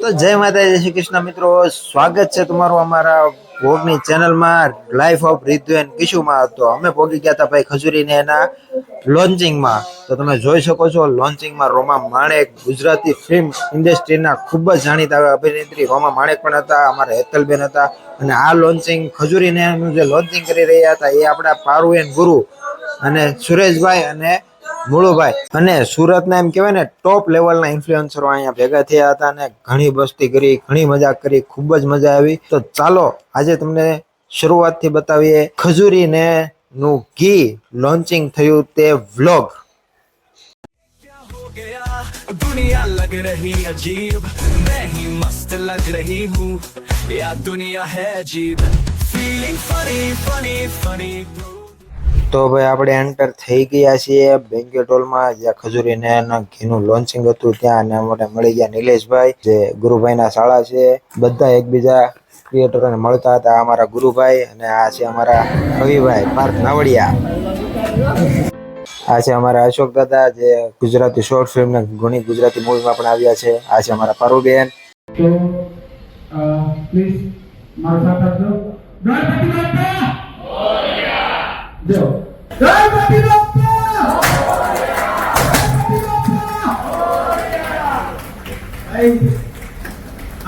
તો જય માતાજી, જય શ્રી કૃષ્ણ મિત્રો, સ્વાગત છે તમારું અમારા વ્લોગની ચેનલમાં લાઈફ ઓફ રીતુ એન્ડ કિશુમાં. તો અમે પહોંચી ગયા હતા ભાઈ ખજૂરીને એના લોન્ચિંગમાં. તો તમે જોઈ શકો છો લોન્ચિંગમાં રોમા માણેક ગુજરાતી ફિલ્મ ઇન્ડસ્ટ્રીના ખૂબ જ જાણીતા અભિનેત્રી રોમા માણેક પણ હતા, અમારા હેતલબેન હતા. અને આ લોન્ચિંગ ખજૂરીને જે લોન્ચિંગ કરી રહ્યા હતા એ આપણા પારુ એન્ડ ગુરુ અને સુરેશભાઈ અને મુળુભાઈ અને સુરતના એમ કહેવાય ને ટોપ લેવલના ઇન્ફ્લુએન્સરો અહીંયા ભેગા થયા હતા અને ઘણી મસ્તી કરી, ઘણી મજાક કરી, ખૂબ જ મજા આવી. તો ચાલો આજે તમને શરૂઆતથી બતાવીએ ખજૂરીને નું ઘી લોન્ચિંગ થયું તે વ્લોગ. दुनिया लग रही अजीब, मैं ही मस्त लग रही हूँ, या दुनिया है अजीब, फीलिंग फनी फनी फनी. તો ભાઈ આપણે એન્ટર થઈ ગયા છીએ બેન્ક્વેટ હોલમાં જ્યાં ખજૂરીને ઘીનું લોન્ચિંગ હતું. ત્યાં અને અમને મળી ગયા નિલેશભાઈ જે ગુરુભાઈના શાળા છે. બધા એકબીજા ક્રિએટરોને મળતા હતા. અમારા ગુરુભાઈ અને આ છે અમારા કવિભાઈ પાર્થ નાવડિયા. આ છે અમારા અશોક દાદા જે ગુજરાતી શોર્ટ ફિલ્મ ને ઘણી ગુજરાતી મૂવીમાં પણ આવ્યા છે. આ છે અમારા પારુબેન. પ્લીઝ મારો સાથ આપજો. ગણપતિ બાપ્પા જો ગણપતિ બાપ્પા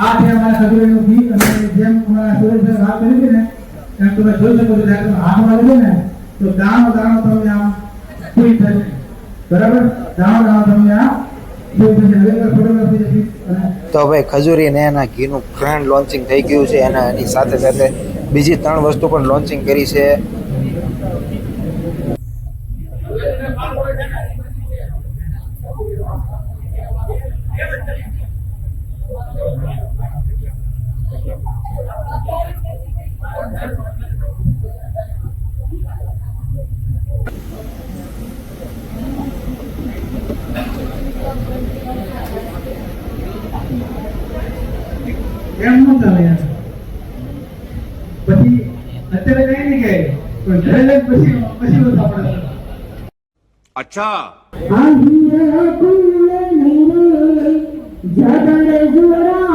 આ છે અમારા ખજૂરીનું ગીત. અને જેમ અમારા સુરેશભાઈ વાત કરી હતી ને એમ તમે જોઈ શકો છો જ્યારે હાથમાં લેજો ને તો દાણો દાણો તમને આમ ફીલ થશે. બરાબર, દાણો દાણો તમને આ ફીલ થશે. હવે ફોટોગ્રાફી તો ભાઈ ખજૂરીને એના ઘીનું ગ્રાન્ડ લોન્ચિંગ થઈ ગયું છે. એની સાથે સાથે બીજી 3 વસ્તુ પણ લોન્ચિંગ કરી છે. એમ નું ચાલે યાર. પછી અત્યારે કઈ નહીં કહે પણ ઘરે લઈને પછી પછી ઓછા પડે. अच्छा આંધીરા કુલે નૈરે જગર જોરારા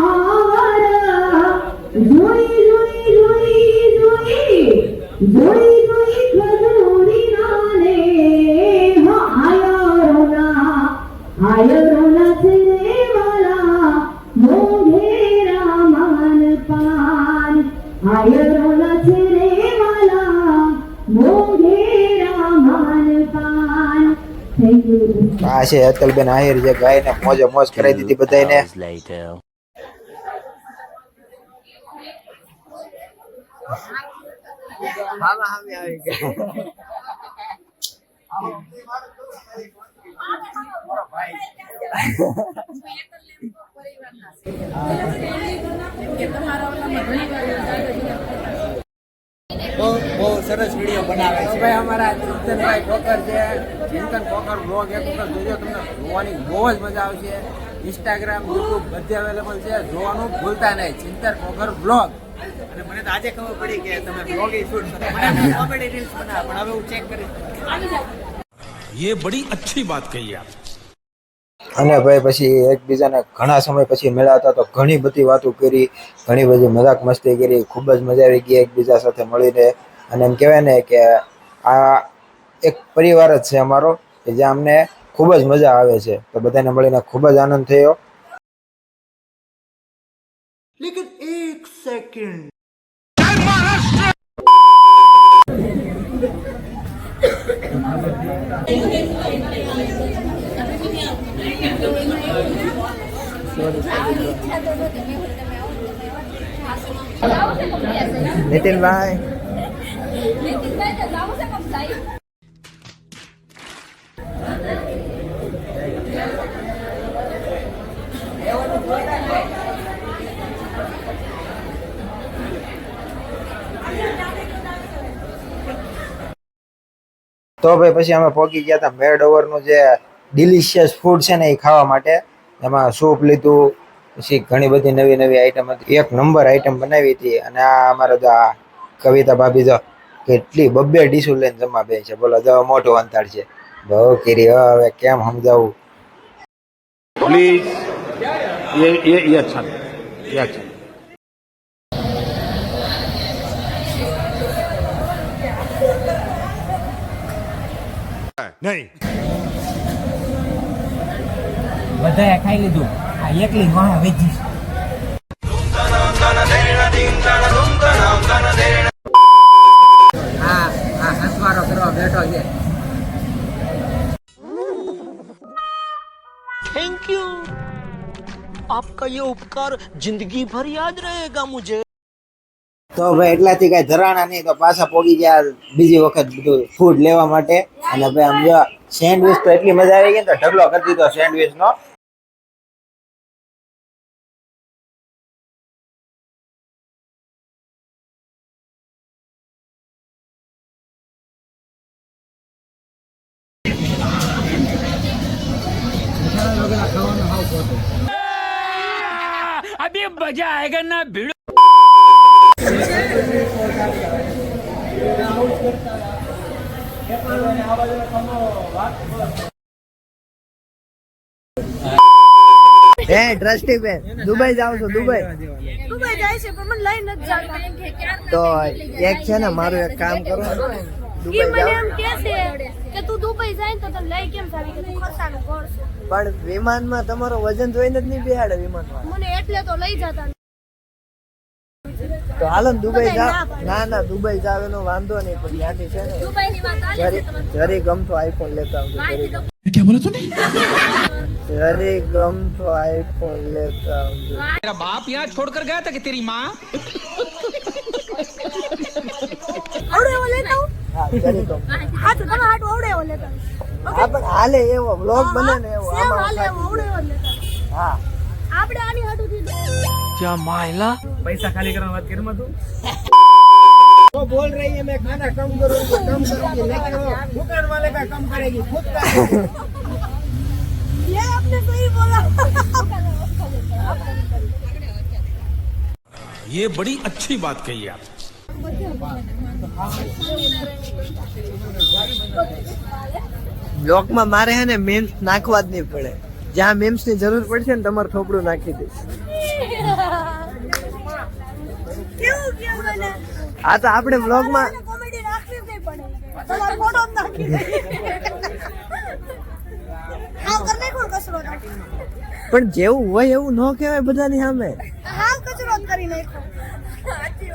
જોઈ જોઈ જોઈ જોઈ જોઈ જોઈ ખજૂરી નાને હો આયો રોના છે વાલા મોઘેરા માન પાન આયો રોના છે વાલા મોઘેરા માન પાન. Thank you. આ છે હેતલબેન આહિર જે ગાયને મોજે મોજ કરાવી દીધી બધાને. બહુ સરસ વિડીયો બનાવે છે ભાઈ અમારા ચિંતનભાઈ કોકર છે. ચિંતન કોકર બ્લોગ એક વખત જોજો, તમને જોવાની બહુ જ મજા આવશે. ઇન્સ્ટાગ્રામ, યુટ્યુબ બધે અવેલેબલ છે, જોવાનું ભૂલતા નહીં. ચિંતન કોકર બ્લોગ. અને મને તો આજે ખબર પડી કે તમે બ્લોગ શૂટ કોમેડી રીલ્સ બનાવો, પણ હવે હું ચેક કરીશ. ये बड़ी अच्छी बात कही आप. અને ભાઈ પછી એકબીજાને ઘણા સમય પછી મળ્યા હતા તો ઘણી બધી વાતો કરી, ઘણી બધી મજાક મસ્તી કરી, ખૂબ જ મજા આવી ગઈ એકબીજા સાથે મળીને. અને એમ કહેવાય ને કે આ એક પરિવાર જ છે અમારો કે જ્યાં અમને ખૂબ જ મજા આવે છે. તો બધાને મળીને ખૂબ જ આનંદ થયો. લેકિન એક સેકન્ડ નીતિનભાઈ તો ભાઈ પછી અમે પહોંચી ગયા હતા મેડ ઓવરનું જે ડિલિશિયસ ફૂડ છે ને એ ખાવા માટે. એમાં સૂપ લીધું, પછી ઘણી બધી નવી નવી આઈટમ હતી. એક નંબર આઈટમ બનાવી હતી. અને આ અમારે તો આ કવિતા ભાભી તો કેટલી 2 ડીશો લઈને જમવા બે છે. બોલો જો મોટું અંતર છે. બહુ કીરી હવે કેમ સમજાવું. प्लीज ये अच्छा नहीं। Reaction. બધાએ ખાઈ લીધું આ એકલી વાહ વેચી આ હસવારો કરવા બેઠો છે थैंक यू आपका ये उपकार जिंदगी भर याद रहेगा मुझे તો ભાઈ એટલાથી કઈ ધરાણા નહીં તો પાછા પોગી ગયા બીજી વખત બધું ફૂડ લેવા માટે. અને ભાઈ આમ જો સેન્ડવિચ તો એટલી મજા આવી ગઈ ને તો ઢગલો કરી દીધો સેન્ડવિચ નો. अभी मजा आएगा ना भिड़ो હે દ્રષ્ટિ બેન દુબઈ જાવ છો દુબઈ દુબઈ જાય છે પણ મને લઈ નથી જતા તો એક છે ને મારું એક કામ કરો ઈ દુબઈ મને જાવ એમ કહે છે કે તું દુબઈ જાય ને તો તને લઈ કેમ જાવી કે તું ખર્ચાનું કરશે પણ વિમાનમાં તમારો વજન જોઈને જ નહીં બેહાડે વિમાનમાં મને એટલે તો લઈ જતા તો હાલો ને દુબઈ બધા જાવ ના પાડે. ના ના દુબઈ જાવ એનો વાંધો નહીં પણ ત્યાંથી છે ને દુબઈની વાત આજે છે તમારે જરી ગમતો આઈફોન લેતા આવજો માહિતી તો જરી ગમતો આઈફોન લેતા આવજો तेरा बाप यहाँ छोड़कर गया था कि तेरी माँ આવડે એવો લેતા હું હા જરી ગમતો હા તો તમે હાટું આવડે એવો લેતા હા પણ હાલે એવો વ્લોગ બને ને એવો સેમ આમાં હાલે એવો આવડે એવો લેતા હા આપણે આની હાટું દીધું क्या मायला પૈસા ખાલી કરવાની વાત કરીમાં તું वो बोल रही है मैं खाना कम करूंगी लेकिन वो दुकान वाले का कम करेगी खुद का ये आपने सही बोला ये बड़ी अच्छी बात कही आप બ્લોક માં મારે હે ને મેમ્સ નાખવા જ નહીં પડે જ્યાં મેમ્સ ની જરૂર પડશે ને તમારું થોપડું નાખી દઈશ કેવું કેવું મને આ તો આપણે બ્લોગ માં કોમેડી રાખવી જ નહીં પડે તમારો ફોટો જ નાખી દે હાવ કરને કોણ કચરો નાખી પણ જેવું હોય એવું ન કહેવાય બધાની સામે હાવ કચરો જ કરી નાખ્યો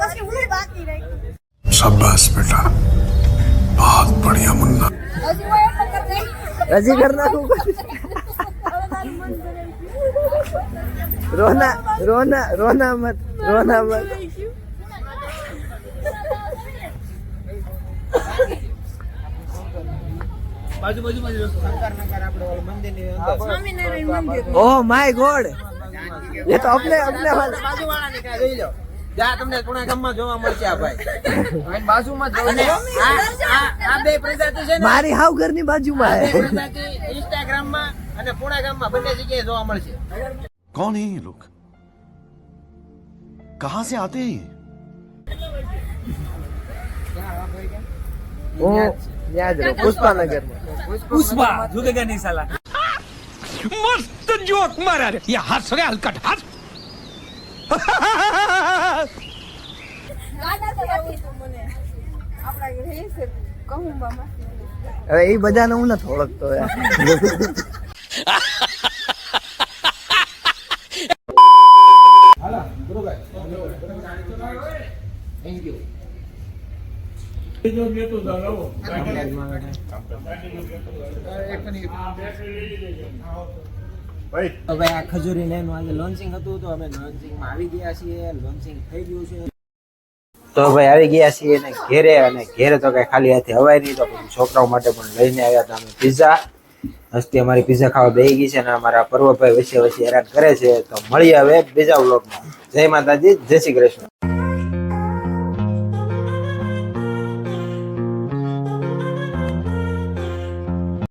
પછી હું બાકી રહી शाबाश बेटा बहुत बढ़िया मुन्ना હજી હું એમ કરી રહી હજી કર નાખું હવે તારું મન કરે રોના રોના રોના મત રોના મત સ્વામિનારાયણ મંદિર ओह माय गॉड ये तो अपने अपने वाला બાજુવાળાને કાંઈ જોઈ લો જ્યાં તમને પુણા ગામમાં જોવા મળશે આ ભાઈ બાજુમાં જ અને આ બે પ્રજાતિ છે ને મારી હાવ ઘરની બાજુમાં આ બે હે પ્રજાતિ ઇન્સ્ટાગ્રામમાં અને પુણા ગામમાં બંને જગ્યાએ જોવા મળશે कौन है ये लोग कहाँ से आते हैं ये હું યાદ રહો પુષ્પાનગર पुष्पा झुकेगा नहीं साला मस्त जोक मारा रे ये हंस रे हलकट हंस ગાડા તો નથી તો મને આપણા ઘરે છે કહું મામા હવે એ બધાને હું નથી ઓળખતો યાર તો ભાઈ આ ખજૂરી લેનું આજે લોન્ચિંગ હતું તો અમે લોન્ચિંગમાં આવી ગયા છીએ લોન્ચિંગ થઈ ગયું છે તો ભાઈ આવી ગયા છીએ ને ઘેરે. અને ઘેરે તો કઈ ખાલી હાથે હવાય નહીં, તો પછી છોકરાઓ માટે પણ લઈને આવ્યા હતા અમે પિઝા. હસ્તી અમારી પિઝા ખાવા બેસી ગઈ છે અને અમારા પર્વભાઈ વચ્ચે હેરાન કરે છે. તો મળીએ હવે બીજા વ્લોગમાં. જય માતાજી, જય શ્રી કૃષ્ણ.